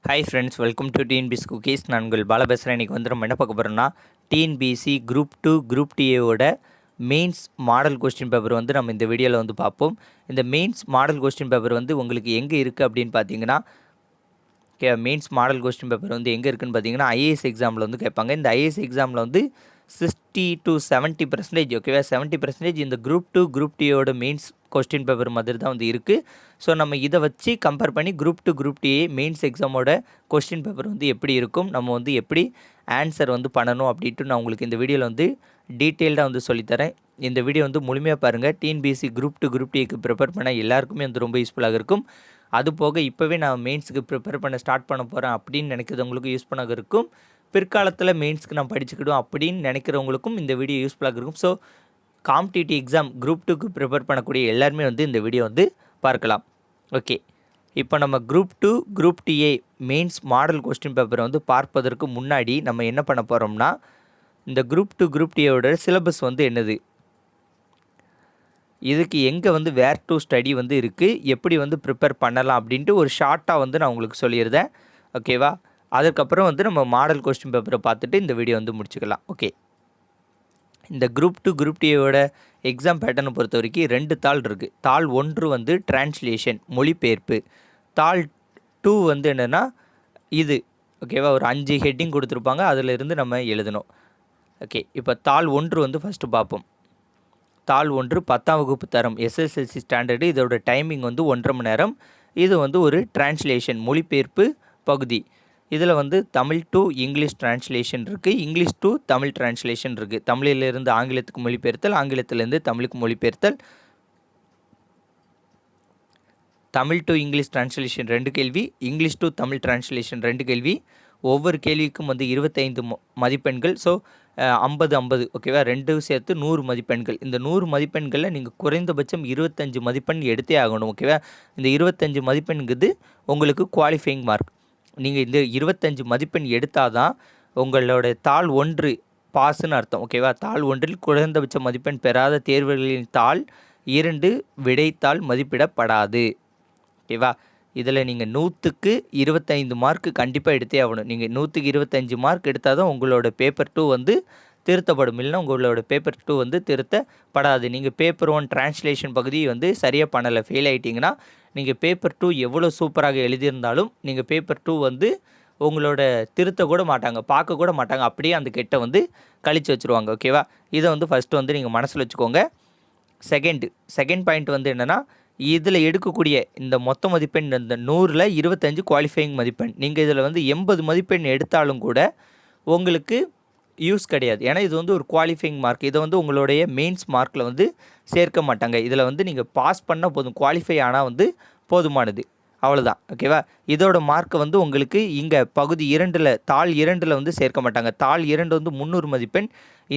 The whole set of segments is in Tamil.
Hi friends, welcome to TNPSC cookies. நான் உங்கள் பாலா பேசுகிறேன். இன்றைக்கி வந்து நம்ம என்ன பார்க்க போகிறோம்னா, டிஎன்பிஎஸ்சி குரூப் 2 குரூப் டிஏவோட மெயின்ஸ் மாடல் கொஸ்டின் பேப்பர் வந்து நம்ம இந்த வீடியோவில் வந்து பார்ப்போம். இந்த மெயின்ஸ் மாடல் கொஸ்டின் பேப்பர் வந்து உங்களுக்கு எங்கே இருக்குது அப்படின்னு பார்த்தீங்கன்னா, மெயின்ஸ் மாடல் கொஸ்டின் பேப்பர் வந்து எங்கே இருக்குதுன்னு பார்த்தீங்கன்னா, ஐஏஎஸ் எக்ஸாமில் வந்து கேட்பாங்க. இந்த ஐஏஎஸ் எக்ஸாமில் வந்து 60 to 70% ஓகேவா, 70% இந்த குரூப் 2 குரூப் டியோட மெயின்ஸ் கொஸ்டின் பேப்பர் மாதிரி தான் வந்து இருக்குது. ஸோ நம்ம இதை வச்சு கம்பேர் பண்ணி குரூப் 2 குரூப் டிஏ மெயின்ஸ் எக்ஸாமோட கொஸ்டின் பேப்பர் வந்து எப்படி இருக்கும், நம்ம வந்து எப்படி ஆன்சர் வந்து பண்ணணும் அப்படின்ட்டு நான் உங்களுக்கு இந்த வீடியோவில் வந்து டீட்டெயில்டாக வந்து சொல்லித்தரேன். இந்த வீடியோ வந்து முழுமையாக பாருங்கள். டிஎன்பிஎஸ்சி குரூப் 2 குரூப் டிஏக்கு ப்ரிப்பேர் பண்ண எல்லாருக்குமே வந்து ரொம்ப யூஸ்ஃபுல்லாக இருக்கும். அது போக இப்போவே நான் மெயின்ஸுக்கு ப்ரிப்பேர் பண்ண ஸ்டார்ட் பண்ண போகிறேன் அப்படின்னு நினைக்கிறவங்களுக்கு யூஸ்ஃபுல்லாக இருக்கும். பிற்காலத்தில் மெயின்ஸ்க்கு நான் படிச்சுக்கிடும் அப்படின்னு நினைக்கிறவங்களுக்கும் இந்த வீடியோ யூஸ்ஃபுல்லாக இருக்கும். ஸோ காம்படிட்டிவ் எக்ஸாம் குரூப் 2க்கு ப்ரிப்பேர் பண்ணக்கூடிய எல்லாருமே வந்து இந்த வீடியோ வந்து பார்க்கலாம். ஓகே, இப்போ நம்ம group 2 group DA mains model question பேப்பரை வந்து பார்ப்பதற்கு முன்னாடி நம்ம என்ன பண்ண போகிறோம்னா, இந்த குரூப் 2 குரூப் டிஏவோட சிலபஸ் வந்து என்னது, இதுக்கு எங்கே வந்து வேர் டு ஸ்டடி வந்து இருக்குது, எப்படி வந்து ப்ரிப்பேர் பண்ணலாம் அப்படின்ட்டு ஒரு ஷார்ட்டாக வந்து நான் உங்களுக்கு சொல்லியிருந்தேன். ஓகேவா, அதுக்கப்புறம் வந்து நம்ம மாடல் கொஸ்டின் பேப்பரை பார்த்துட்டு இந்த வீடியோ வந்து முடிச்சுக்கலாம். ஓகே, இந்த குரூப் 2 குரூப் டிஏவோட எக்ஸாம் பேட்டர்னை பொறுத்த வரைக்கும் 2 தாள் இருக்குது. தாள் 1 வந்து டிரான்ஸ்லேஷன் மொழிபெயர்ப்பு, தாள் 2 வந்து என்னென்னா இது ஓகேவா, ஒரு 5 ஹெட்டிங் கொடுத்துருப்பாங்க, அதில் இருந்து நம்ம எழுதணும். ஓகே, இப்போ தாள் 1 வந்து ஃபஸ்ட்டு பார்ப்போம். தாள் 1 10ஆம் வகுப்பு தரம் எஸ்எஸ்எல்சி ஸ்டாண்டர்டு. இதோட டைமிங் வந்து 1.5 மணி நேரம். இது வந்து ஒரு டிரான்ஸ்லேஷன் மொழிபெயர்ப்பு பகுதி. இதில் வந்து தமிழ் டு இங்கிலீஷ் டிரான்ஸ்லேஷன் இருக்குது, இங்கிலீஷ் டு தமிழ் டிரான்ஸ்லேஷன் இருக்குது, தமிழிலிருந்து ஆங்கிலத்துக்கு மொழிபெயர்த்தல், ஆங்கிலத்திலேருந்து தமிழுக்கு மொழிபெயர்த்தல், தமிழ் டு இங்கிலீஷ் டிரான்ஸ்லேஷன் 2 கேள்வி, இங்கிலீஷ் டு தமிழ் டிரான்ஸ்லேஷன் 2 கேள்வி. ஒவ்வொரு கேள்விக்கும் வந்து 25 மதிப்பெண்கள். ஸோ 50-50 ஓகேவா, 2 சேர்த்து 100 மதிப்பெண்கள். இந்த 100 மதிப்பெண்களில் நீங்கள் குறைந்தபட்சம் 25 மதிப்பெண் எடுத்தே ஆகணும். ஓகேவா, இந்த 25 மதிப்பெண்கிறது உங்களுக்கு குவாலிஃபைங் மார்க். நீங்கள் இந்த 25 மதிப்பெண் எடுத்தால் தான் உங்களோட தாள் 1 பாஸ்ன்னு அர்த்தம். ஓகேவா, தாள் 1இல் குறைந்தபட்ச மதிப்பெண் பெறாத தேர்வுகளின் தாள் 2 விடைத்தாள் மதிப்பிடப்படாது. ஓகேவா, இதில் நீங்கள் 100க்கு 25 மார்க் கண்டிப்பாக எடுத்தே ஆகணும். நீங்கள் 100க்கு 25 மார்க் எடுத்தால் தான் உங்களோட பேப்பர் 2 வந்து திருத்தப்படும். இல்லைன்னா உங்களோட பேப்பர் 2 வந்து திருத்தப்படாது. நீங்கள் பேப்பர் 1 டிரான்ஸ்லேஷன் பகுதியை வந்து சரியாக பண்ணலை, ஃபெயில் ஆகிட்டிங்கன்னா, நீங்கள் பேப்பர் 2 எவ்வளோ சூப்பராக எழுதியிருந்தாலும் நீங்கள் பேப்பர் 2 வந்து உங்களோட திருத்த கூட மாட்டாங்க, பார்க்க கூட மாட்டாங்க, அப்படியே அந்த கெட்டை வந்து கழித்து வச்சுருவாங்க. ஓகேவா, இதை வந்து ஃபஸ்ட்டு வந்து நீங்கள் மனசில் வச்சுக்கோங்க. செகண்ட் பாயிண்ட் வந்து என்னென்னா, இதில் எடுக்கக்கூடிய இந்த மொத்த மதிப்பெண் இந்த 100ல் 25 குவாலிஃபையிங் மதிப்பெண். நீங்கள் இதில் வந்து 80 மதிப்பெண் எடுத்தாலும் கூட உங்களுக்கு யூஸ் கிடையாது. ஏன்னா இது வந்து ஒரு குவாலிஃபையிங் மார்க். இதை வந்து உங்களுடைய மெயின்ஸ் மார்க்கில் வந்து சேர்க்க மாட்டாங்க. இதில் வந்து நீங்கள் பாஸ் பண்ணால் போதும், குவாலிஃபை ஆனால் வந்து போதுமானது, அவ்வளோதான். ஓகேவா, இதோட மார்க்கை வந்து உங்களுக்கு இங்கே பகுதி 2ல் தாள் 2ல் வந்து சேர்க்க மாட்டாங்க. தாள் 2 வந்து 300 மதிப்பெண்.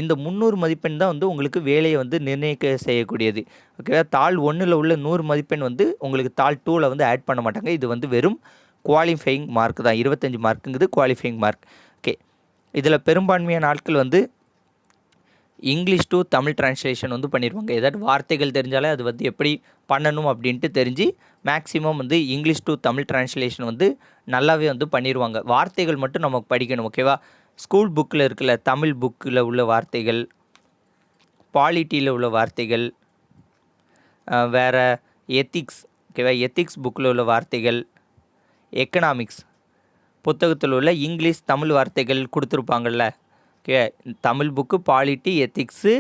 இந்த 300 மதிப்பெண் தான் வந்து உங்களுக்கு வேலையை வந்து நிர்ணயிக்க செய்யக்கூடியது. ஓகேவா, தாள் 1ல் உள்ள 100 மதிப்பெண் வந்து உங்களுக்கு தாள் 2ல் வந்து ஆட் பண்ண மாட்டாங்க. இது வந்து வெறும் குவாலிஃபையிங் மார்க் தான். 25 மார்க்குங்கிறது குவாலிஃபையிங் மார்க். ஓகே, இதில் பெரும்பான்மையான ஆட்கள் வந்து இங்கிலீஷ் டு தமிழ் டிரான்ஸ்லேஷன் வந்து பண்ணிடுவாங்க. ஏதாவது வார்த்தைகள் தெரிஞ்சாலே அது வந்து எப்படி பண்ணணும் அப்படின்ட்டு தெரிஞ்சு மேக்ஸிமம் வந்து இங்கிலீஷ் டு தமிழ் டிரான்ஸ்லேஷன் வந்து நல்லாவே வந்து பண்ணிடுவாங்க. வார்த்தைகள் மட்டும் நமக்கு படிக்கணும். ஓகேவா, ஸ்கூல் புக்கில் இருக்குல்ல, தமிழ் புக்கில் உள்ள வார்த்தைகள், பாலிட்டியில் உள்ள வார்த்தைகள், வேறு எத்திக்ஸ், ஓகேவா, எத்திக்ஸ் புக்கில் உள்ள வார்த்தைகள், எக்கனாமிக்ஸ் புத்தகத்தில் உள்ள இங்கிலீஷ் தமிழ் வார்த்தைகள் கொடுத்துருப்பாங்கள்ல. Okay, Tamil book, polity, ethics,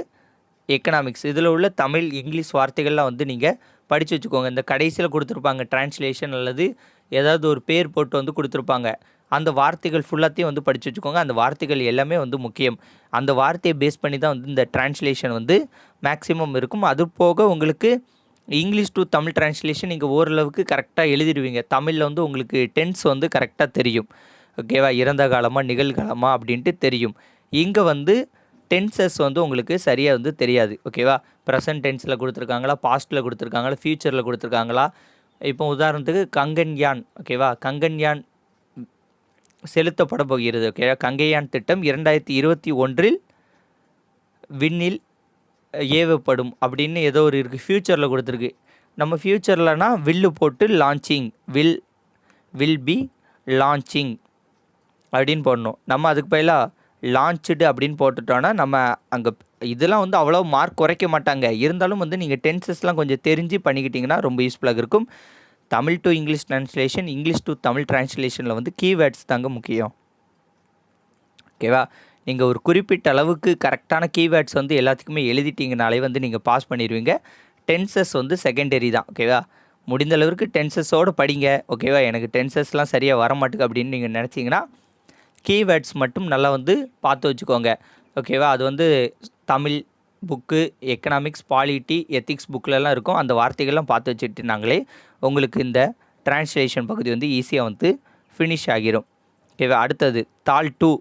economics, இதில் உள்ள தமிழ் இங்கிலீஷ் வார்த்தைகள்லாம் வந்து நீங்கள் படித்து வச்சுக்கோங்க. இந்த கடைசியில் கொடுத்துருப்பாங்க டிரான்ஸ்லேஷன் அல்லது ஏதாவது ஒரு பேர் போட்டு வந்து கொடுத்துருப்பாங்க. அந்த வார்த்தைகள் ஃபுல்லாத்தையும் வந்து படித்து வச்சுக்கோங்க. அந்த வார்த்தைகள் எல்லாமே வந்து முக்கியம். அந்த வார்த்தையை பேஸ் பண்ணி தான் வந்து இந்த டிரான்ஸ்லேஷன் வந்து மேக்ஸிமம் இருக்கும். அது போக உங்களுக்கு இங்கிலீஷ் டு தமிழ் டிரான்ஸ்லேஷன் நீங்கள் ஓரளவுக்கு கரெக்டாக எழுதிடுவீங்க. தமிழில் வந்து உங்களுக்கு டென்ஸ் வந்து கரெக்டாக தெரியும். ஓகேவா, இறந்த காலமாக நிகழ்காலமாக அப்படின்ட்டு தெரியும். இங்கே வந்து டென்சஸ் வந்து உங்களுக்கு சரியாக வந்து தெரியாது. ஓகேவா, ப்ரெசன்ட் டென்ஸில் கொடுத்துருக்காங்களா, பாஸ்ட்டில் கொடுத்துருக்காங்களா, ஃப்யூச்சரில் கொடுத்துருக்காங்களா. இப்போ உதாரணத்துக்கு கங்கன்யான், ஓகேவா, கங்கன்யான் செலுத்தப்பட போகிறது. ஓகேவா, கங்கன்யான் திட்டம் 2021 விண்ணில் ஏவப்படும் அப்படின்னு ஏதோ ஒரு இருக்குது, ஃப்யூச்சரில் கொடுத்துருக்கு. நம்ம ஃப்யூச்சர்லனா வில்லு போட்டு லான்ச்சிங் வில் பி லான்ச்சிங் அப்படின்னு போடணும். நம்ம அதுக்கு பதிலாக லான்ச்சுடு அப்படின்னு போட்டுட்டோன்னா நம்ம அங்கே இதெல்லாம் வந்து அவ்வளோ மார்க் குறைக்க மாட்டாங்க. இருந்தாலும் வந்து நீங்கள் டென்சஸ்லாம் கொஞ்சம் தெரிஞ்சு பண்ணிக்கிட்டிங்கன்னா ரொம்ப யூஸ்ஃபுல்லாக இருக்கும். Tamil to English translation, English to Tamil ட்ரான்ஸ்லேஷனில் வந்து கீவேர்ட்ஸ் தாங்க முக்கியம். ஓகேவா? நீங்கள் ஒரு குறிப்பிட்ட அளவுக்கு கரெக்டான கீவேர்ட்ஸ் வந்து எல்லாத்துக்குமே எழுதிட்டிங்கனாலே வந்து நீங்கள் பாஸ் பண்ணிடுவீங்க. டென்சஸ் வந்து செகண்டரி தான். ஓகேவா? முடிந்த அளவுக்கு டென்சஸோடு படிங்க. ஓகேவா? எனக்கு டென்சஸ்லாம் சரியாக வர மாட்டுக்கு அப்படின்னு நீங்கள் நினச்சிங்கன்னா கீவேர்ட்ஸ் மட்டும் நல்லா வந்து பார்த்து வச்சுக்கோங்க. ஓகேவா? அது வந்து Tamil book, economics, polity, ethics புக்கிலலாம் இருக்கும். அந்த வார்த்தைகள்லாம் பார்த்து வச்சுட்டுனாங்களே உங்களுக்கு இந்த ட்ரான்ஸ்லேஷன் பகுதி வந்து ஈஸியாக வந்து ஃபினிஷ் ஆகிரும். ஓகேவா? அடுத்தது தாள் 2.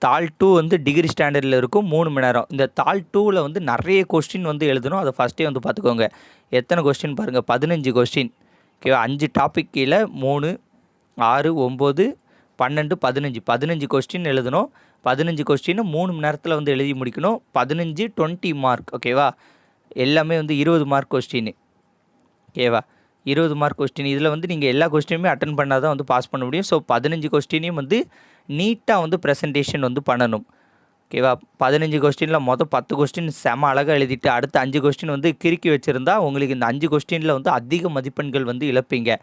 தாள் 2 வந்து டிகிரி ஸ்டாண்டர்டில் இருக்கும் 3 மணி நேரம். இந்த தாள் 2ல் வந்து நிறைய கொஸ்டின் வந்து எழுதணும். அதை ஃபஸ்ட்டே வந்து பார்த்துக்கோங்க. எத்தனை கொஸ்டின் பாருங்கள், 15 கொஸ்டின். ஓகேவா? 5 டாபிக் கீழே 3, 6, 9, 12, 15 கொஸ்டின் எழுதணும். 15 கொஸ்டின் 3 மணி நேரத்தில் வந்து எழுதி முடிக்கணும். 15 20 மார்க். ஓகேவா? எல்லாமே வந்து 20 மார்க் கொஸ்டின். ஓகேவா? 20 மார்க் கொஸ்டின். இதில் வந்து நீங்கள் எல்லா கொஸ்டினுமே அட்டன் பண்ணால் தான் வந்து பாஸ் பண்ண முடியும். ஸோ 15 கொஸ்டினையும் வந்து நீட்டாக வந்து ப்ரெசன்டேஷன் வந்து பண்ணணும். ஓகேவா? 15 கொஸ்டினில் மொதல் 10 கொஸ்டின் செம அழகாக எழுதிட்டு அடுத்த 5 கொஸ்டின் வந்து கிறுக்கி வச்சுருந்தா உங்களுக்கு இந்த 5 கொஸ்டினில் வந்து அதிக மதிப்பெண்கள் வந்து இழப்பீங்க.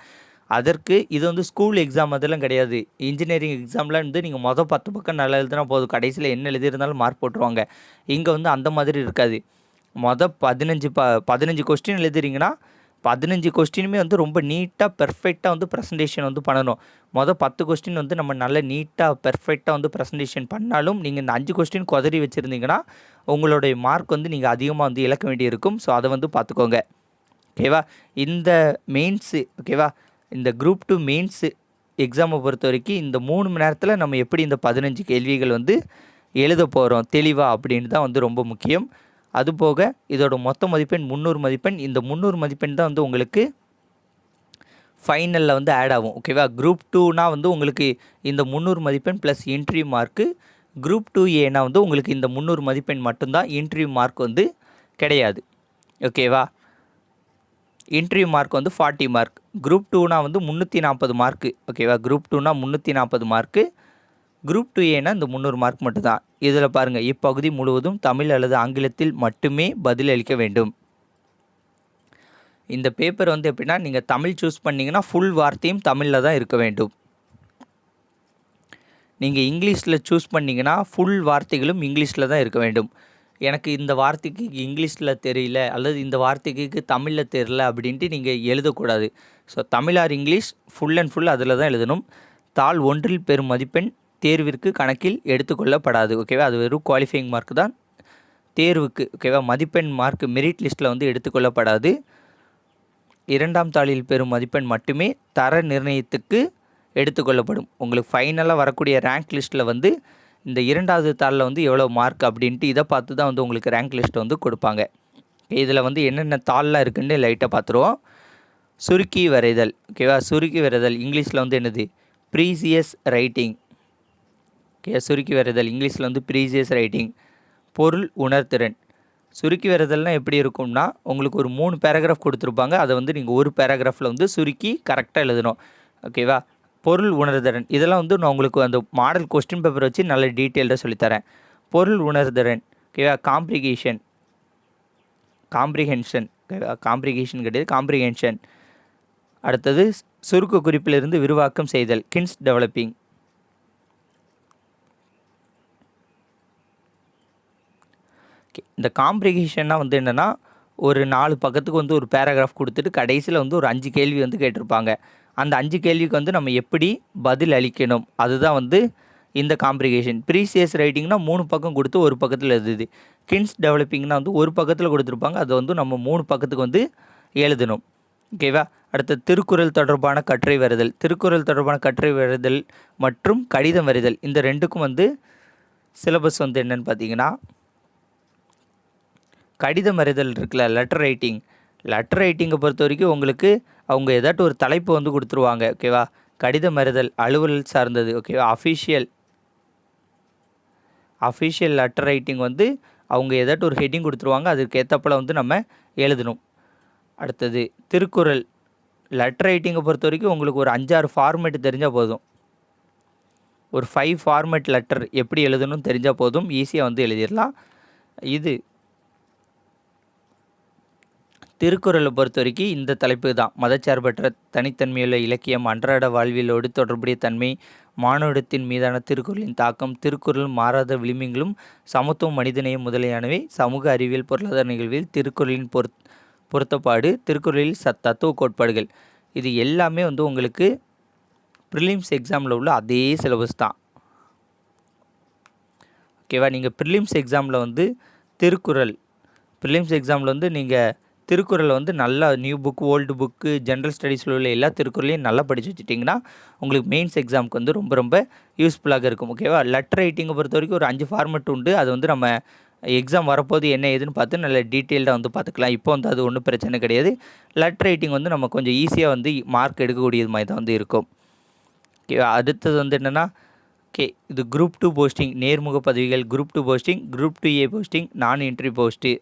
அதற்கு இது வந்து ஸ்கூல் எக்ஸாம் அதெல்லாம் கிடையாது. இன்ஜினியரிங் எக்ஸாமில் வந்து நீங்கள் மொதல் 10 பக்கம் நல்லா எழுதுனா போதும், கடைசியில் என்ன எழுதியிருந்தாலும் மார்க் போட்டுருவாங்க. இங்கே வந்து அந்த மாதிரி இருக்காது. மொதல் 15 கொஸ்டின் எழுதுறீங்கன்னா 15 கொஸ்டினுமே வந்து ரொம்ப நீட்டாக பெர்ஃபெக்டாக வந்து ப்ரெசன்டேஷன் வந்து பண்ணணும். மொதல் 10 கொஸ்டின் வந்து நம்ம நல்ல நீட்டாக பெர்ஃபெக்டாக வந்து ப்ரெசன்டேஷன் பண்ணாலும் நீங்கள் இந்த 5 கொஸ்டின் குதறி வச்சுருந்தீங்கன்னா உங்களுடைய மார்க் வந்து நீங்கள் அதிகமாக வந்து இழக்க வேண்டியிருக்கும். ஸோ அதை வந்து பார்த்துக்கோங்க. ஓகேவா? இந்த மெயின்ஸு, ஓகேவா, இந்த குரூப் 2 மெயின்ஸு எக்ஸாமை பொறுத்த வரைக்கும் இந்த 3 மணி நேரத்தில் நம்ம எப்படி இந்த 15 கேள்விகள் வந்து எழுத போகிறோம் தெளிவாக அப்படின்னு தான் வந்து ரொம்ப முக்கியம். அதுபோக இதோட மொத்த மதிப்பெண் 300 மதிப்பெண். இந்த 300 மதிப்பெண் தான் வந்து உங்களுக்கு ஃபைனலில் வந்து ஆட் ஆகும். ஓகேவா? குரூப் 2னா வந்து உங்களுக்கு இந்த 300 மதிப்பெண் ப்ளஸ் இன்டர்வியூ மார்க்கு. குரூப் 2ஏனா வந்து உங்களுக்கு இந்த 300 மதிப்பெண் மட்டும்தான், இன்டர்வியூ மார்க் வந்து கிடையாது. ஓகேவா? இன்டர்வியூ மார்க் வந்து 40 மார்க். குரூப் 2னா வந்து 340 மார்க்கு. ஓகேவா? குரூப் 2னா 340 மார்க்கு. குரூப் 2ஏனா இந்த 300 மார்க் மட்டும்தான். இதில் பாருங்கள், இப்பகுதி முழுவதும் தமிழ் அல்லது ஆங்கிலத்தில் மட்டுமே பதில் அளிக்க வேண்டும். இந்த பேப்பர் வந்து எப்படின்னா நீங்கள் தமிழ் சூஸ் பண்ணிங்கன்னா ஃபுல் வார்த்தையும் தமிழில் தான் இருக்க வேண்டும். நீங்கள் இங்கிலீஷில் சூஸ் பண்ணிங்கன்னா ஃபுல் வார்த்தைகளும் இங்கிலீஷில் தான் இருக்க வேண்டும். எனக்கு இந்த வார்த்தைக்கு இங்கிலீஷில் தெரியல அல்லது இந்த வார்த்தைக்கு தமிழில் தெரியல அப்படின்ட்டு நீங்கள் எழுதக்கூடாது. So Tamil R English full and full அதில் தான் எழுதணும். தாள் 1இல் பெறும் மதிப்பெண் தேர்விற்கு கணக்கில் எடுத்துக்கொள்ளப்படாது. ஓகேவா? அது வெறும் குவாலிஃபையிங் மார்க் தான் தேர்வுக்கு. ஓகேவா? மதிப்பெண் மார்க் மெரிட் லிஸ்ட்டில் வந்து எடுத்துக்கொள்ளப்படாது. 2ஆம் தாளில் பெறும் மதிப்பெண் மட்டுமே தர நிர்ணயத்துக்கு எடுத்துக்கொள்ளப்படும். உங்களுக்கு ஃபைனலாக வரக்கூடிய ரேங்க் லிஸ்ட்டில் வந்து இந்த 2வது தாளில் வந்து எவ்வளோ மார்க் அப்படின்ட்டு இதை பார்த்து தான் வந்து உங்களுக்கு ரேங்க் லிஸ்ட்டை வந்து கொடுப்பாங்க. இதில் வந்து என்னென்ன தாள்லாம் இருக்குன்னு லைட்டாக பார்த்துருவோம். சுருக்கி வரைதல். ஓகேவா? சுருக்கி வரைதல் இங்கிலீஷில் வந்து என்னது? Precious writing. ஓகே, சுருக்கி வரைதல் இங்கிலீஷில் வந்து ப்ரீசியஸ் ரைட்டிங். பொருள் உணர்திறன். சுருக்கி வரைதல்னால் எப்படி இருக்கும்னா உங்களுக்கு ஒரு 3 பேராகிராஃப் கொடுத்துருப்பாங்க. அதை வந்து நீங்கள் ஒரு பேராகிராஃபில் வந்து சுருக்கி கரெக்டாக எழுதணும். ஓகேவா? பொருள் உணர்திறன் இதெல்லாம் வந்து நான் உங்களுக்கு அந்த மாடல் கொஸ்டின் பேப்பர் வச்சு நல்ல டீட்டெயில்டாக சொல்லித்தரேன். பொருள் உணர்திறன். ஓகேவா? காம்ப்ரிஹென்ஷன். ஓகேவா? காம்ப்ரிகேஷன் கிடையாது, காம்ப்ரிஹென்ஷன். அடுத்தது சுருக்க குறிப்பிலிருந்து விரிவாக்கம் செய்தல், கின்ஸ் டெவலப்பிங். இந்த காம்ப்ரிகேஷன்னா வந்து என்னென்னா ஒரு 4 பக்கத்துக்கு வந்து ஒரு பேராகிராஃப் கொடுத்துட்டு கடைசியில் வந்து ஒரு 5 கேள்வி வந்து கேட்டிருப்பாங்க. அந்த 5 கேள்விக்கு வந்து நம்ம எப்படி பதில் அளிக்கணும் அதுதான் வந்து இந்த காம்ப்ரிகேஷன். ப்ரீசியஸ் ரைட்டிங்னா 3 பக்கம் கொடுத்து ஒரு பக்கத்தில் எழுதுது. கின்ஸ் டெவலப்பிங்னா வந்து ஒரு பக்கத்தில் கொடுத்துருப்பாங்க, அதை வந்து நம்ம 3 பக்கத்துக்கு வந்து எழுதணும். ஓகேவா? அடுத்த திருக்குறள் தொடர்பான கட்டுரை வரைதல். திருக்குறள் தொடர்பான கட்டுரை வரைதல் மற்றும் கடிதம் வரைதல் இந்த 2க்கும் வந்து சிலபஸ் வந்து என்னென்னு பார்த்தீங்கன்னா, கடிதம் வரைதல் இருக்குல்ல, லெட்டர் ரைட்டிங்கை பொறுத்த வரைக்கும் உங்களுக்கு அவங்க ஏதாட்டும் ஒரு தலைப்பு வந்து கொடுத்துருவாங்க. ஓகேவா? கடிதம் வரைதல் அலுவல் சார்ந்தது. ஓகேவா? அஃபிஷியல் லெட்டர் ரைட்டிங் வந்து அவங்க ஏதாட்டும் ஒரு ஹெட்டிங் கொடுத்துருவாங்க, அதுக்கு ஏற்றப்பல வந்து நம்ம எழுதணும். அடுத்தது திருக்குறள் லெட்டர் ரைட்டிங்கை பொறுத்த வரைக்கும் உங்களுக்கு ஒரு 5-6 ஃபார்மேட் தெரிஞ்சால் போதும். ஒரு 5 ஃபார்மேட் லெட்டர் எப்படி எழுதணும்னு தெரிஞ்சால் போதும், ஈஸியாக வந்து எழுதிடலாம். இது திருக்குறளை பொறுத்த வரைக்கும் இந்த தலைப்பு தான். மதச்சார்பற்ற தனித்தன்மையுள்ள இலக்கியம், அன்றாட வாழ்வியலோடு தொடர்புடைய தன்மை, மானுடத்தின் மீதான திருக்குறளின் தாக்கம், திருக்குறள் மாறாத விளிம்புகளும், சமத்துவம், மனிதநேயம் முதலியானவை, சமூக அறிவியல் பொருளாதார நிகழ்வில் திருக்குறளின் பொருத்தப்பாடு, திருக்குறளில் தத்துவ கோட்பாடுகள். இது எல்லாமே வந்து உங்களுக்கு ப்ரிலிம்ஸ் எக்ஸாமில் உள்ள அதே சிலபஸ் தான். ஓகேவா? நீங்கள் ப்ரிலிம்ஸ் எக்ஸாமில் வந்து ப்ரிலிம்ஸ் எக்ஸாமில் வந்து நீங்கள் திருக்குறளை வந்து நல்லா new book, old book, general ஸ்டடீஸில் உள்ள எல்லா திருக்குறளையும் நல்லா படித்து வச்சுட்டிங்கன்னா உங்களுக்கு மெயின்ஸ் எக்ஸாமுக்கு வந்து ரொம்ப ரொம்ப யூஸ்ஃபுல்லாக இருக்கும். ஓகேவா? லெட்டர் ரைட்டிங்கை பொறுத்த வரைக்கும் ஒரு 5 ஃபார்மெட் உண்டு. அது வந்து நம்ம எக்ஸாம் வரப்போது என்ன ஏதுன்னு பார்த்து நல்ல டீட்டெயில்டாக வந்து பார்த்துக்கலாம். இப்போ வந்து அது ஒன்றும் பிரச்சனை கிடையாது. லெட்டர் ரைட்டிங் வந்து நம்ம கொஞ்சம் ஈஸியாக வந்து மார்க் எடுக்கக்கூடியது மாதிரி தான் வந்து இருக்கும். ஓகேவா? அடுத்தது வந்து என்னென்னா, இது குரூப் 2 போஸ்டிங், நேர்முக பதவிகள், group 2 posting, group 2A posting, நான் என்ட்ரி போஸ்ட்டு.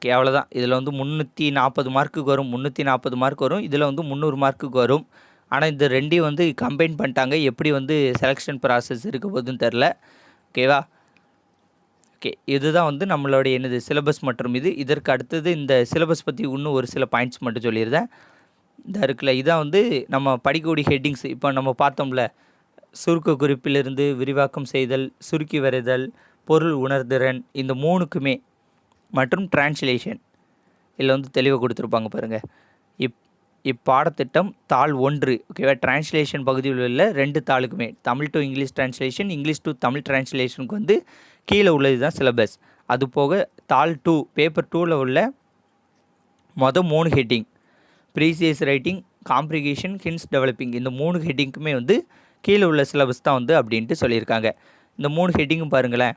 அவ்வளோதான். இதில் வந்து 340 மார்க்குக்கு வரும், 340 மார்க் வரும். இதில் வந்து 300 மார்க்குக்கு வரும். ஆனால் இந்த ரெண்டையும் வந்து கம்பைன் பண்ணிட்டாங்க. எப்படி வந்து செலெக்ஷன் ப்ராசஸ் இருக்க போகுதுன்னு தெரில. ஓகேவா? இதுதான் வந்து நம்மளுடைய சிலபஸ் மற்றும் இதற்கு அடுத்தது இந்த சிலபஸ் பற்றி இன்னும் ஒரு சில பாயிண்ட்ஸ் மட்டும் சொல்லியிருந்தேன். இந்த இருக்குல்ல, இதான் வந்து நம்ம படிக்கக்கூடிய ஹெட்டிங்ஸ். இப்போ நம்ம பார்த்தோம்ல, சுருக்க குறிப்பிலிருந்து விரிவாக்கம் செய்தல், சுருக்கி வரைதல், பொருள் உணர்திறன், இந்த 3க்குமே மற்றும் டிரான்ஸ்லேஷன் இதில் வந்து தெளிவாக கொடுத்துருப்பாங்க பாருங்கள். இப்பாடத்திட்டம் தாள் 1, ஓகேவா? டிரான்ஸ்லேஷன் பகுதியில் உள்ள 2 தாளுக்குமே Tamil to English translation, English to Tamil டிரான்ஸ்லேஷனுக்கு வந்து கீழே உள்ளது தான் சிலபஸ். அது போக தாள் 2 பேப்பர் 2ல் உள்ள மொதல் 3 heading, precis writing, comprehension, hints developing, இந்த 3 ஹெட்டிங்க்குமே வந்து கீழே உள்ள சிலபஸ் தான் வந்து அப்படின்ட்டு சொல்லியிருக்காங்க. இந்த 3 ஹெட்டிங்கும் பாருங்களேன்.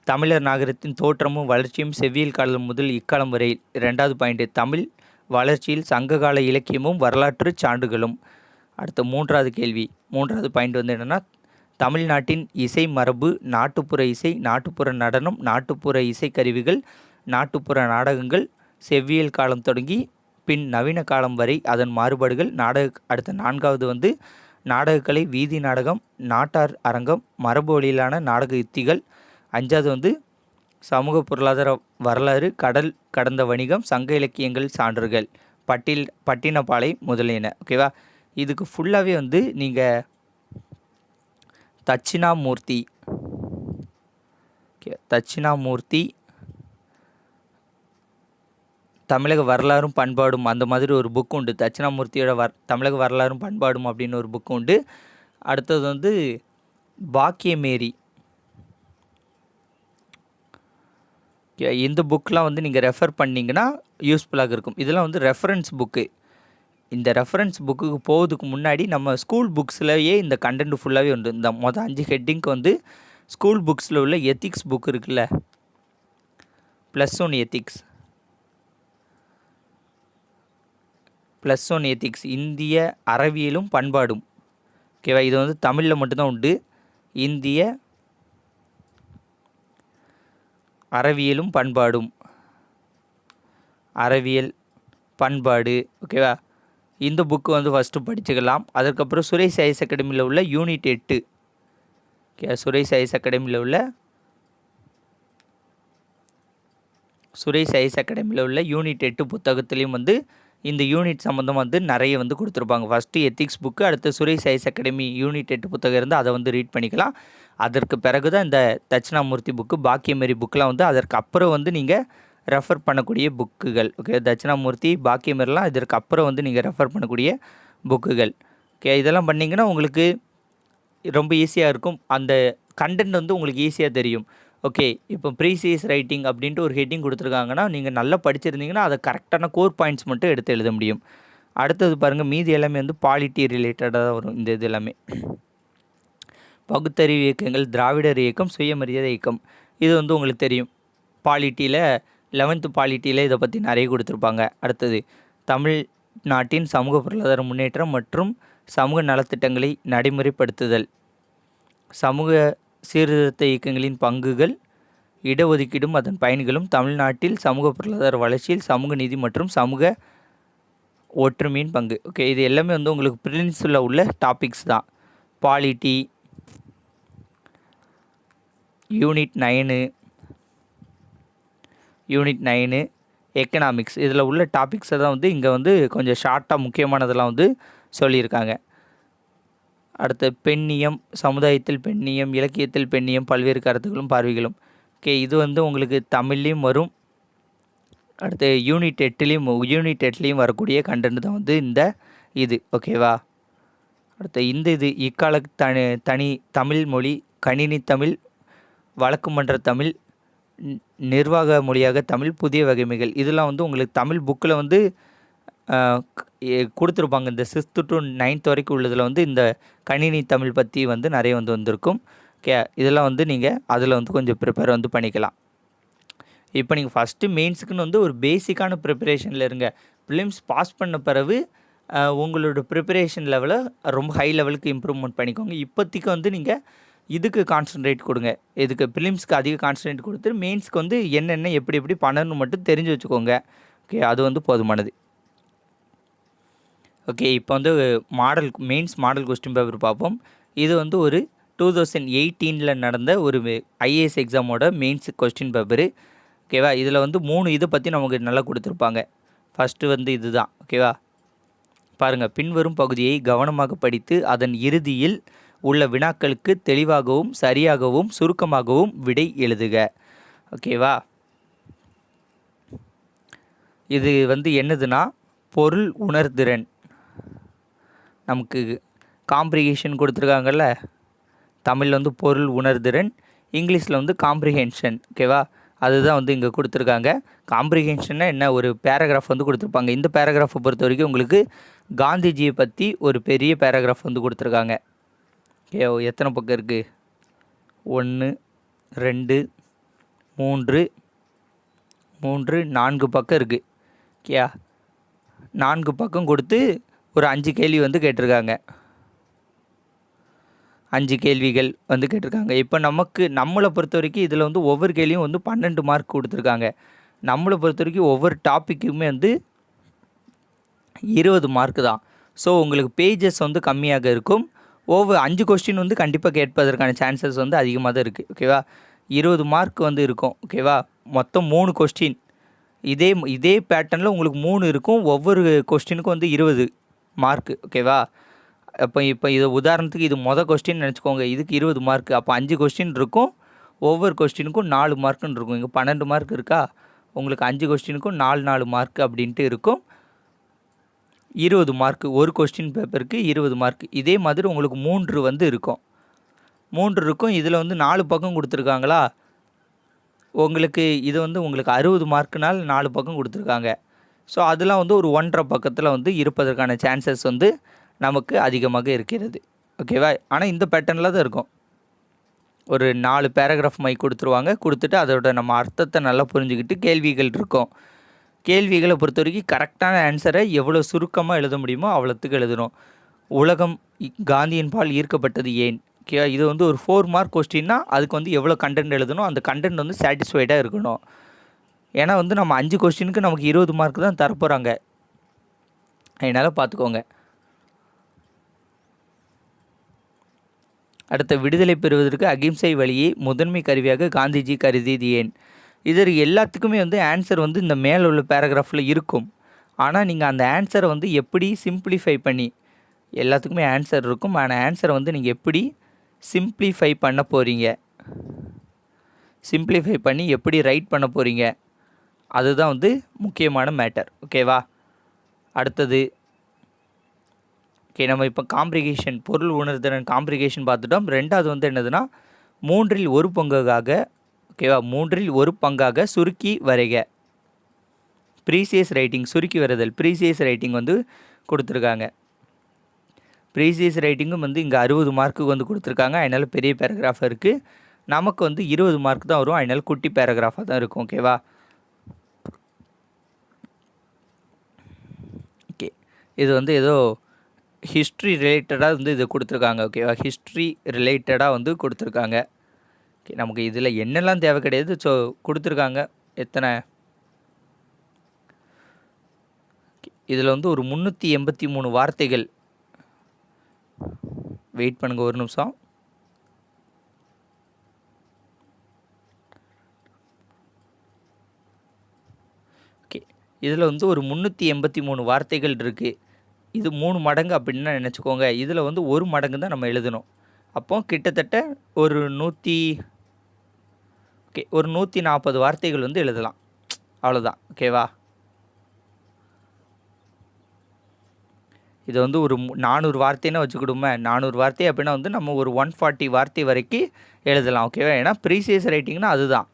தமிழர் நாகரிகத்தின் தோற்றமும் வளர்ச்சியும் செவ்வியல் காலம் முதல் இக்காலம் வரை. 2வது பாயிண்ட், தமிழ் வளர்ச்சியில் சங்ககால இலக்கியமும் வரலாற்று சான்றுகளும். அடுத்த 3வது கேள்வி, 3வது பாயிண்ட் வந்து என்னென்னா, தமிழ்நாட்டின் இசை மரபு, நாட்டுப்புற இசை, நாட்டுப்புற நடனம், நாட்டுப்புற இசைக்கருவிகள், நாட்டுப்புற நாடகங்கள், செவ்வியல் காலம் தொடங்கி பின் நவீன காலம் வரை அதன் மாறுபாடுகள். அடுத்த 4வது வந்து நாடகக்கலை, வீதி நாடகம், நாட்டார் அரங்கம், மரபு வழியிலான நாடக யுத்திகள். 5வது வந்து சமூக பொருளாதார வரலாறு, கடல் கடந்த வணிகம், சங்க இலக்கியங்கள், சான்றுகள், பட்டினப்பாலை முதலியன. ஓகேவா? இதுக்கு ஃபுல்லாகவே வந்து நீங்கள் தட்சிணாமூர்த்தி தமிழக வரலாறும் பண்பாடும், அந்த மாதிரி ஒரு புக்கு உண்டு. தட்சிணாமூர்த்தியோட தமிழக வரலாறும் பண்பாடும் அப்படின்னு ஒரு புக்கு உண்டு. அடுத்தது வந்து பாக்கியமேரி. இந்த புக்கெலாம் வந்து நீங்கள் ரெஃபர் பண்ணிங்கன்னா யூஸ்ஃபுல்லாக இருக்கும். இதெல்லாம் வந்து ரெஃபரன்ஸ் புக்கு. இந்த ரெஃபரன்ஸ் புக்குக்கு போகிறதுக்கு முன்னாடி நம்ம ஸ்கூல் புக்ஸ்லேயே இந்த கண்டென்ட் ஃபுல்லாகவே உண்டு. இந்த மொதல் 5 ஹெட்டிங்க்கு வந்து ஸ்கூல் புக்ஸில் உள்ள எத்திக்ஸ் புக் இருக்குல்ல, +1 எத்திக்ஸ், இந்திய அறிவியலும் பண்பாடும். ஓகேவா? இது வந்து தமிழில் மட்டும்தான் உண்டு. இந்திய அறிவியலும் பண்பாடும், அறிவியல் பண்பாடு. ஓகேவா? இந்த புக்கு வந்து ஃபஸ்ட்டு படிச்சுக்கலாம். அதுக்கப்புறம் சுரேஷ் ஐஎஸ் அகாடமியில் உள்ள யூனிட் 8, சுரேஷ் ஐஎஸ் அகாடமியில் உள்ள யூனிட் 8 புத்தகத்துலேயும் வந்து இந்த யூனிட் சம்மந்தம் வந்து நிறைய வந்து கொடுத்துருப்பாங்க. ஃபஸ்ட்டு எத்திக்ஸ் புக்கு, அடுத்து சுரேஷ் ஐஎஸ் அகாடமி யூனிட் 8 புத்தகம் இருந்தால் அதை வந்து ரீட் பண்ணிக்கலாம். அதற்கு பிறகு தான் இந்த தட்சிணாமூர்த்தி புக்கு, பாக்கியமேரி புக்கெலாம் வந்து அதற்கு அப்புறம் வந்து நீங்கள் ரெஃபர் பண்ணக்கூடிய புக்குகள். ஓகே? தட்சிணாமூர்த்தி, பாக்கியமேரிலாம் இதற்கு அப்புறம் வந்து நீங்கள் ரெஃபர் பண்ணக்கூடிய புக்குகள். ஓகே? இதெல்லாம் பண்ணிங்கன்னா உங்களுக்கு ரொம்ப ஈஸியாக இருக்கும். அந்த கண்டென்ட் வந்து உங்களுக்கு ஈஸியாக தெரியும். ஓகே, இப்போ ப்ரீசியஸ் ரைட்டிங் அப்படின்ட்டு ஒரு ஹெட்டிங் கொடுத்துருக்காங்கன்னா நீங்கள் நல்லா படிச்சிருந்தீங்கன்னா அதை கரெக்டான கோர் பாயிண்ட்ஸ் மட்டும் எடுத்து எழுத முடியும். அடுத்தது பாருங்கள், மீதி எல்லாமே வந்து பாலிட்டி ரிலேட்டடாக தான் வரும். இந்த இது எல்லாமே பகுத்தறிவு இயக்கங்கள், திராவிடர் இயக்கம், சுயமரியாதை இயக்கம், இது வந்து உங்களுக்கு தெரியும். பாலிட்டியில் 11th பாலிட்டியில் இதை பற்றி நிறைய கொடுத்துருப்பாங்க. அடுத்தது தமிழ்நாட்டின் சமூக பொருளாதார முன்னேற்றம் மற்றும் சமூக நலத்திட்டங்களை நடைமுறைப்படுத்துதல், சமூக சீர்திருத்த இயக்கங்களின் பங்குகள், இடஒதுக்கீடும் அதன் பயன்களும் தமிழ்நாட்டில் சமூக பொருளாதார வளர்ச்சியில் சமூக நீதி மற்றும் சமூக ஒற்றுமையின் பங்கு. ஓகே, இது எல்லாமே வந்து உங்களுக்கு ப்ரிலிம்ஸில் உள்ள டாபிக்ஸ் தான். பாலிட்டி, யூனிட் 9 எக்கனாமிக்ஸ், இதில் உள்ள டாபிக்ஸை தான் வந்து இங்கே வந்து கொஞ்சம் ஷார்ட்டாக முக்கியமானதெல்லாம் வந்து சொல்லியிருக்காங்க. அடுத்து பெண்ணியம், சமுதாயத்தில் பெண்ணியம், இலக்கியத்தில் பெண்ணியம், பல்வேறு கருத்துக்களும் பார்வைகளும். ஓகே, இது வந்து உங்களுக்கு தமிழ்லேயும் வரும். அடுத்து யூனிட் 8லேயும் வரக்கூடிய கண்டென்ட் தான் வந்து இந்த இது. ஓகேவா. அடுத்து இது இக்கால தனி தமிழ் மொழி, கணினி தமிழ், வழக்கு மன்ற தமிழ், நிர்வாக மொழியாக தமிழ், புதிய வகைமைகள். இதெல்லாம் வந்து உங்களுக்கு தமிழ் புக்கில் வந்து கொடுத்துருப்பாங்க. இந்த 6th to 9th வரைக்கும் உள்ளதில் வந்து இந்த கணினி தமிழ் பற்றி வந்து நிறைய வந்திருக்கும். ஓகே, இதெல்லாம் வந்து நீங்கள் அதில் வந்து கொஞ்சம் ப்ரிப்பேர் வந்து பண்ணிக்கலாம். இப்போ நீங்கள் ஃபஸ்ட்டு மெயின்ஸுக்குன்னு வந்து ஒரு பேசிக்கான ப்ரிப்பரேஷனில் இருங்க. ப்ரிலிம்ஸ் பாஸ் பண்ண பிறகு உங்களோட ப்ரிப்பரேஷன் லெவலை ரொம்ப ஹை லெவலுக்கு இம்ப்ரூவ்மெண்ட் பண்ணிக்கோங்க. இப்போதைக்கு வந்து நீங்கள் இதுக்கு கான்சன்ட்ரேட் கொடுங்க. இதுக்கு ப்ரிலிம்ஸ்க்கு அதிக கான்சன்ட்ரேட் கொடுத்து மெயின்ஸ்க்கு வந்து என்னென்ன எப்படி பண்ணணும்னு மட்டும் தெரிஞ்சு வச்சுக்கோங்க. ஓகே, அது வந்து போதுமானது. ஓகே, இப்போ வந்து மெயின்ஸ் மாடல் கொஸ்டின் பேப்பர் பார்ப்போம். இது வந்து ஒரு 2018 நடந்த ஒரு ஐஏஎஸ் எக்ஸாமோட மெயின்ஸ் கொஸ்டின் பேப்பரு. ஓகேவா. இதில் வந்து 3 இதை பற்றி நமக்கு நல்லா கொடுத்துருப்பாங்க. ஃபஸ்ட்டு வந்து இது தான். ஓகேவா. பாருங்கள், பின்வரும் பகுதியை கவனமாக படித்து அதன் இறுதியில் உள்ள வினாக்களுக்கு தெளிவாகவும் சரியாகவும் சுருக்கமாகவும் விடை எழுதுக. ஓகேவா. இது வந்து என்னதுன்னா பொருள் உணர்திறன். நமக்கு காம்ப்ரிஹென்ஷன் கொடுத்துருக்காங்கல்ல, தமிழில் வந்து பொருள் உணர்திறன், இங்கிலீஷில் வந்து காம்ப்ரிஹென்ஷன். ஓகேவா. அதுதான் வந்து இங்கே கொடுத்துருக்காங்க. காம்ப்ரிஹென்ஷன்னா என்ன, ஒரு பேராகிராஃப் வந்து கொடுத்துருப்பாங்க. இந்த பேராகிராஃபை பொறுத்த வரைக்கும் உங்களுக்கு காந்திஜியை பற்றி ஒரு பெரிய பேராகிராஃப் வந்து கொடுத்துருக்காங்க. ஓகே, எத்தனை பக்கம் இருக்குது? 1 2 3 4 பக்கம் இருக்குது. ஓகேயா. 4 பக்கம் கொடுத்து ஒரு 5 கேள்வி வந்து கேட்டிருக்காங்க. 5 கேள்விகள் வந்து கேட்டிருக்காங்க. இப்போ நம்மளை பொறுத்த வரைக்கும் இதில் வந்து ஒவ்வொரு கேள்வியும் வந்து 12 மார்க் கொடுத்துருக்காங்க. நம்மளை பொறுத்த வரைக்கும் ஒவ்வொரு டாப்பிக்குமே வந்து 20 மார்க் தான். ஸோ உங்களுக்கு பேஜஸ் வந்து கம்மியாக இருக்கும். 5 கொஸ்டின் வந்து கண்டிப்பாக கேட்பதற்கான சான்சஸ் வந்து அதிகமாக தான் இருக்குது. ஓகேவா. 20 மார்க் வந்து இருக்கும். ஓகேவா. மொத்தம் 3 கொஸ்டின். இதே பேட்டர்னில் உங்களுக்கு 3 இருக்கும். ஒவ்வொரு கொஸ்டினுக்கும் வந்து 20 மார்க்கு. ஓகேவா. இப்போ இது உதாரணத்துக்கு இது கொஸ்டின் நினச்சிக்கோங்க. இதுக்கு 20 மார்க்கு. அப்போ 5 கொஸ்டின் இருக்கும். ஒவ்வொரு கொஸ்டினுக்கும் 4 மார்க்குன்னு இருக்கும். இங்கே 12 மார்க் இருக்கா, உங்களுக்கு 5 கொஸ்டினுக்கும் 4 மார்க் அப்படின்ட்டு இருக்கும். 20 மார்க்கு ஒரு கொஸ்டின் பேப்பருக்கு 20 மார்க். இதே மாதிரி உங்களுக்கு 3 வந்து இருக்கும். 3 இருக்கும். இதில் வந்து 4 பக்கம் கொடுத்துருக்காங்களா, உங்களுக்கு இது வந்து உங்களுக்கு 60 மார்க்குனால் 4 பக்கம் கொடுத்துருக்காங்க. ஸோ அதெல்லாம் வந்து ஒரு 1.5 பக்கத்தில் வந்து இருப்பதற்கான சான்சஸ் வந்து நமக்கு அதிகமாக இருக்கிறது. ஓகேவா. ஆனால் இந்த பேட்டர்னில் தான் இருக்கும். ஒரு 4 பேராகிராஃப் கொடுத்துருவாங்க. கொடுத்துட்டு அதோட நம்ம அர்த்தத்தை நல்லா புரிஞ்சுக்கிட்டு கேள்விகள் இருக்கும். கேள்விகளை பொறுத்த வரைக்கும் கரெக்டான ஆன்சரை எவ்வளோ சுருக்கமாக எழுத முடியுமோ அவ்வளோத்துக்கு எழுதணும். உலகம் காந்தியின் பால் ஈர்க்கப்பட்டது ஏன். ஓகே, இது வந்து ஒரு 4 மார்க் கொஸ்டின்னா அதுக்கு வந்து எவ்வளோ கண்டென்ட் எழுதணும், அந்த கண்டென்ட் வந்து சாட்டிஸ்ஃபைடாக இருக்கணும். ஏன்னா வந்து நம்ம 5 கொஸ்டினுக்கு நமக்கு 20 மார்க் தான் தரப்போகிறாங்க. அதனால் பார்த்துக்கோங்க. அடுத்த விடுதலை பெறுவதற்கு அகிம்சை வழியை முதன்மை கருவியாக காந்திஜி கருதியது ஏன். இது எல்லாத்துக்குமே வந்து ஆன்சர் வந்து இந்த மேலே உள்ள பேராகிராஃபில் இருக்கும். ஆனால் நீங்கள் அந்த ஆன்சரை வந்து எப்படி சிம்பிளிஃபை பண்ணி, எல்லாத்துக்குமே ஆன்சர் இருக்கும், ஆனால் ஆன்சரை வந்து நீங்கள் எப்படி சிம்பிளிஃபை பண்ண போகிறீங்க, சிம்பிளிஃபை பண்ணி எப்படி ரைட் பண்ண போகிறீங்க, அதுதான் வந்து முக்கியமான மேட்டர். ஓகேவா. அடுத்தது ஓகே, நம்ம இப்போ காம்ப்ரிகேஷன், பொருள் உணர்திறன் காம்ப்ரிகேஷன் பார்த்துட்டோம். 2வது வந்து என்னதுன்னா 3 1 பங்காக. ஓகேவா. 3 1 பங்காக சுருக்கி வரைக. ப்ரீசியஸ் ரைட்டிங், சுருக்கி வரைதல். ப்ரீசியஸ் ரைட்டிங் வந்து கொடுத்துருக்காங்க. ப்ரீசியஸ் ரைட்டிங்கும் வந்து இங்கே 60 மார்க்குக்கு வந்து கொடுத்துருக்காங்க. அதனால் பெரிய பேராகிராஃப் இருக்குது. நமக்கு வந்து 20 மார்க் தான் வரும். அதனால் குட்டி பேராகிராஃபாக தான் இருக்கும். ஓகேவா. ஓகே, இது வந்து ஏதோ ஹிஸ்ட்ரி ரிலேட்டடாக வந்து இது கொடுத்துருக்காங்க. ஓகேவா. ஹிஸ்ட்ரி ரிலேட்டடாக வந்து கொடுத்துருக்காங்க. நமக்கு இதில் என்னெல்லாம் தேவை கிடையாது. ஸோ கொடுத்துருக்காங்க எத்தனை, இதில் வந்து ஒரு 383 வார்த்தைகள். வெயிட் பண்ணுங்கள் ஒரு நிமிஷம். ஓகே, இதில் வந்து ஒரு 383 வார்த்தைகள் இருக்குது. இது 3 மடங்கு அப்படின்னு நினச்சிக்கோங்க. இதில் வந்து 1 மடங்கு தான் நம்ம எழுதணும். அப்போ கிட்டத்தட்ட ஒரு 140 வார்த்தைகள் வந்து எழுதலாம். அவ்வளோதான். ஓகேவா? இது வந்து ஒரு 400 வார்த்தைன்னு வச்சுக்கிடுமே. 400 வார்த்தை அப்படின்னா வந்து நம்ம ஒரு 140 வார்த்தை வரைக்கும் எழுதலாம். ஓகேவா? ஏன்னா ப்ரீசியஸ் ரைட்டிங்னா அதுதான்.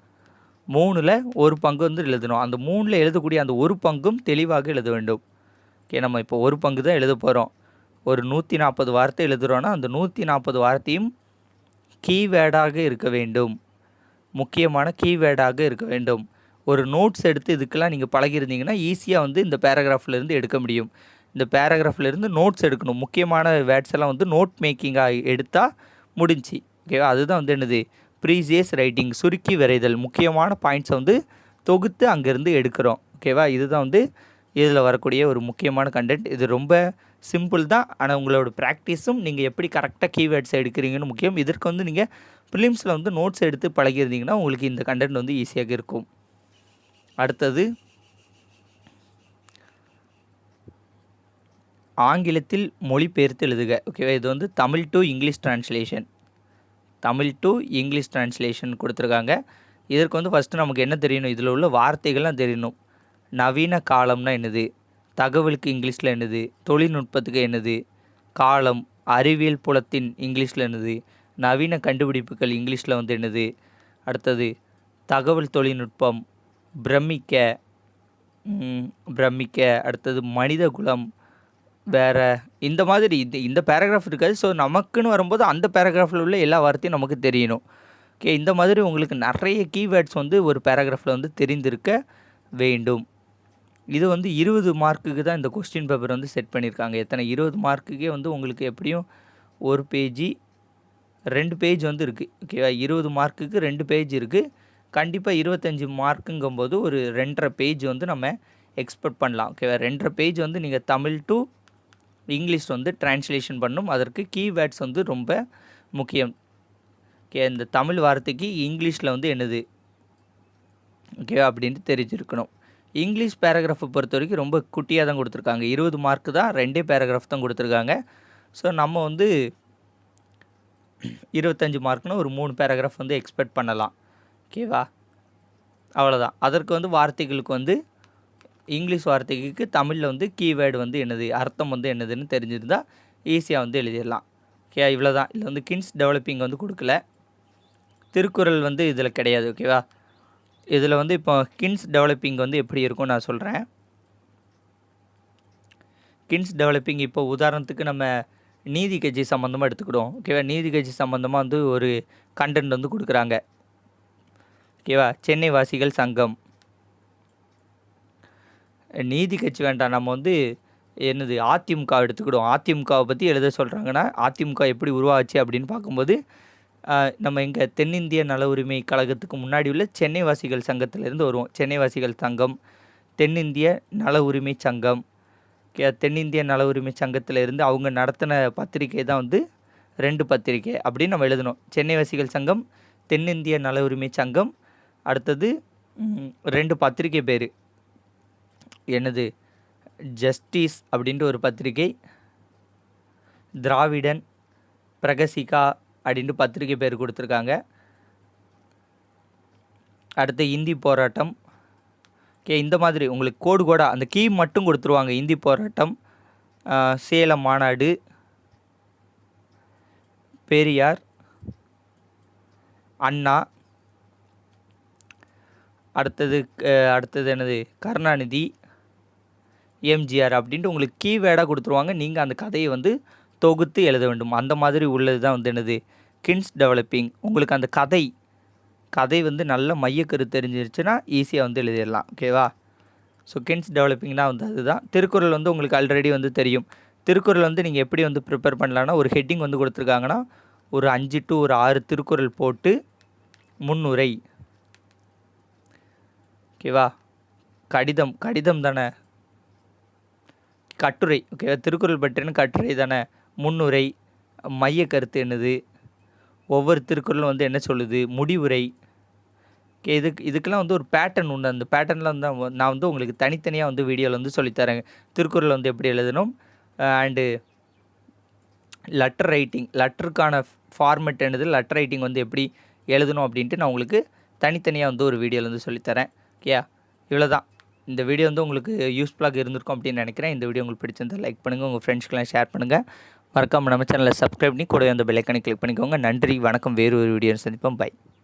3ல் 1 பங்கு வந்து எழுதணும். அந்த 3ல் எழுதக்கூடிய அந்த 1 பங்கும் தெளிவாக எழுத வேண்டும். ஓகே, நம்ம இப்போ 1 பங்கு தான் எழுத போகிறோம். ஒரு 140 வார்த்தை எழுதுகிறோன்னா அந்த 140 வார்த்தையும் கீவேர்டாக இருக்க வேண்டும். முக்கியமான கீவேர்டாக இருக்க வேண்டும். ஒரு நோட்ஸ் எடுத்து இதுக்கெல்லாம் நீங்கள் பழகிருந்தீங்கன்னா ஈஸியாக வந்து இந்த பேராகிராஃப்லேருந்து எடுக்க முடியும். இந்த பேராகிராஃப்லேருந்து நோட்ஸ் எடுக்கணும். முக்கியமான வேர்ட்ஸ் எல்லாம் வந்து நோட் மேக்கிங்காக எடுத்தால் முடிஞ்சு. ஓகேவா? அதுதான் வந்து என்னது, ப்ரீசியஸ் ரைட்டிங், சுருக்கி வரைதல். முக்கியமான பாயிண்ட்ஸை வந்து தொகுத்து அங்கேருந்து எடுக்கிறோம். ஓகேவா? இதுதான் வந்து இதில் வரக்கூடிய ஒரு முக்கியமான கண்டென்ட். இது ரொம்ப சிம்பிள் தான். ஆனால் உங்களோட ப்ராக்டிஸும் நீங்கள் எப்படி கரெக்டாக கீவேர்ட்ஸை எடுக்கிறீங்கன்னு முக்கியம். இதற்கு வந்து நீங்கள் ப்ரிலிம்ஸில் வந்து நோட்ஸ் எடுத்து பழகிருந்தீங்கன்னா உங்களுக்கு இந்த கண்டென்ட் வந்து ஈஸியாக இருக்கும். அடுத்தது ஆங்கிலத்தில் மொழிபெயர்த்து எழுதுக. ஓகேவா? இது வந்து Tamil to English translation. Tamil to English translation கொடுத்துருக்காங்க. இதற்கு வந்து ஃபஸ்ட்டு நமக்கு என்ன தெரியணும், இதில் உள்ள வார்த்தைகள்லாம் தெரியணும். நவீன காலம்னா என்னது, தகவலுக்கு இங்கிலீஷில் என்னது, தொழில்நுட்பத்துக்கு என்னது, காலம், அறிவியல் புலத்தின் இங்கிலீஷில் என்னது, நவீன கண்டுபிடிப்புகள் இங்கிலீஷில் வந்து என்னது, அடுத்தது தகவல் தொழில்நுட்பம், பிரமிக்க, அடுத்தது மனித குலம், வேறு இந்த மாதிரி இந்த பேராகிராஃப் இருக்காது. ஸோ நமக்குன்னு வரும்போது அந்த பேராகிராஃபில் உள்ள எல்லா வார்த்தையும் நமக்கு தெரியணும். ஓகே, இந்த மாதிரி உங்களுக்கு நிறைய கீவேர்ட்ஸ் வந்து ஒரு பேராகிராஃபில் வந்து தெரிந்திருக்க வேண்டும். இது வந்து 20 மார்க்குக்கு தான் இந்த கொஸ்டின் பேப்பர் வந்து செட் பண்ணியிருக்காங்க. எத்தனை 20 மார்க்குக்கே வந்து உங்களுக்கு எப்படியும் ஒரு பேஜ் 2 பேஜ் வந்து இருக்குது. ஓகேவா? 20 மார்க்குக்கு 2 பேஜ் இருக்குது. கண்டிப்பாக 25 மார்க்குங்கும்போது ஒரு 2.5 பேஜ் வந்து நம்ம எக்ஸ்பெக்ட் பண்ணலாம். ஓகேவா? 2.5 பேஜ் வந்து நீங்கள் தமிழ் டு இங்கிலீஷ் வந்து டிரான்ஸ்லேஷன் பண்ணணும். அதற்கு கீவேர்ட்ஸ் வந்து ரொம்ப முக்கியம். ஓகே, இந்த தமிழ் வார்த்தைக்கு இங்கிலீஷில் வந்து என்னது, ஓகேவா அப்படின்ட்டு தெரிஞ்சிருக்கணும். இங்கிலீஷ் பேராகிராஃபை பொறுத்த வரைக்கும் ரொம்ப குட்டியாக தான் கொடுத்துருக்காங்க. 20 மார்க்கு தான், 2 பேராகிராஃப் தான் கொடுத்துருக்காங்க. ஸோ நம்ம வந்து 25 மார்க்னு ஒரு 3 பேராகிராஃப் வந்து எக்ஸ்பெக்ட் பண்ணலாம். ஓகேவா? அவ்வளோதான். அதற்கு வந்து வார்த்தைகளுக்கு வந்து இங்கிலீஷ் வார்த்தைக்கு தமிழில் வந்து கீவேர்டு வந்து என்னது, அர்த்தம் வந்து என்னதுன்னு தெரிஞ்சிருந்தால் ஈஸியாக வந்து எழுதிடலாம். ஓகே, இவ்வளோ தான். இதில் வந்து கின்ஸ் டெவலப்பிங் வந்து கொடுக்கல. திருக்குறள் வந்து இதில் கிடையாது. ஓகேவா? இதில் வந்து இப்போ கின்ஸ் டெவலப்பிங் வந்து எப்படி இருக்கும் நான் சொல்கிறேன். கின்ஸ் டெவலப்பிங் இப்போ உதாரணத்துக்கு நம்ம நீதி கட்சி சம்மந்தமாக எடுத்துக்கிடுவோம். ஓகேவா? நீதி கட்சி சம்மந்தமாக வந்து ஒரு கண்டென்ட் வந்து கொடுக்குறாங்க. ஓகேவா? சென்னை வாசிகள் சங்கம், நீதி கட்சி வேண்டாம், நம்ம வந்து என்னது அதிமுக எடுத்துக்கிடுவோம். அதிமுகவை பற்றி எழுத சொல்கிறாங்கன்னா அதிமுக எப்படி உருவாச்சு அப்படின்னு பார்க்கும்போது நம்ம இங்கே தென்னிந்திய நல உரிமை கழகத்துக்கு முன்னாடி உள்ள சென்னை வாசிகள் சங்கத்திலேருந்து வருவோம். சென்னை வாசிகள் சங்கம், தென்னிந்திய நல உரிமை சங்கம். தென்னிந்திய நல உரிமை சங்கத்திலேருந்து அவங்க நடத்தின பத்திரிகை தான் வந்து 2 பத்திரிகை அப்படின்னு நம்ம எழுதணும். சென்னை வாசிகள் சங்கம், தென்னிந்திய நல உரிமை சங்கம், அடுத்தது 2 பத்திரிகை பேர் என்னது, ஜஸ்டிஸ் அப்படின்ட்டு ஒரு பத்திரிகை, திராவிடன், பிரகசிகா அப்படின்ட்டு பத்திரிகை பேர் கொடுத்துருக்காங்க. அடுத்து இந்தி போராட்டம். ஓகே, இந்த மாதிரி உங்களுக்கு கோடாக அந்த கீ மட்டும் கொடுத்துருவாங்க. இந்தி போராட்டம், சேலம் மாநாடு, பெரியார், அண்ணா, அடுத்தது என்னது, கருணாநிதி, எம்ஜிஆர் அப்படின்ட்டு உங்களுக்கு கீவேர்டாக கொடுத்துருவாங்க. நீங்கள் அந்த கதையை வந்து தொகுத்து எழுத வேண்டும். அந்த மாதிரி உள்ளது தான் வந்து என்னது, கின்ஸ் டெவலப்பிங். உங்களுக்கு அந்த கதை வந்து நல்ல மையக்கரு தெரிஞ்சிருச்சுன்னா ஈஸியாக வந்து எழுதிடலாம். ஓகேவா? ஸோ கின்ஸ் டெவலப்பிங்னா வந்து அதுதான். திருக்குறள் வந்து உங்களுக்கு ஆல்ரெடி வந்து தெரியும். திருக்குறள் வந்து நீங்கள் எப்படி வந்து ப்ரிப்பேர் பண்ணலான்னா, ஒரு ஹெட்டிங் வந்து கொடுத்துருக்காங்கன்னா ஒரு 5 to 6 திருக்குறள் போட்டு முன்னுரை. ஓகேவா? கடிதம் கடிதம் தானே. கட்டுரை. ஓகேவா? திருக்குறள் பற்றின கட்டுரை தானே. முன்னுரை. மைய கருத்து என்னது, ஒவ்வொரு திருக்குறளும் வந்து என்ன சொல்லுது, முடிவுரை. இதுக்கெல்லாம் வந்து ஒரு பேட்டர்ன் உண்டு. அந்த பேட்டர்னில் வந்து நான் வந்து உங்களுக்கு தனித்தனியாக வந்து வீடியோவில் வந்து சொல்லித்தரேங்க. திருக்குறள் வந்து எப்படி எழுதணும், அண்டு லெட்டர் ரைட்டிங், லெட்டருக்கான ஃபார்மெட் என்னது, லெட்டர் ரைட்டிங் வந்து எப்படி எழுதணும் அப்படின்ட்டு நான் உங்களுக்கு தனித்தனியாக வந்து ஒரு வீடியோவில் வந்து சொல்லித்தரேன். ஓகே, இவ்வளோ தான். இந்த வீடியோ வந்து உங்களுக்கு யூஸ்ஃபுல்லாக இருந்திருக்கும் அப்படின்னு நினைக்கிறேன். இந்த வீடியோ உங்களுக்கு பிடிச்சிருந்தால் லைக் பண்ணுங்கள், உங்கள் ஃப்ரெண்ட்ஸ்க்கெலாம் ஷேர் பண்ணுங்கள். மறக்காமல் நம்ம சேனலை சப்ஸ்கிரைப் பண்ணி கூடவே அந்த பெல் ஐக்கானை கிளிக் பண்ணிக்கோங்க. நன்றி, வணக்கம். வேறு ஒரு வீடியோ சந்திப்போம். பை.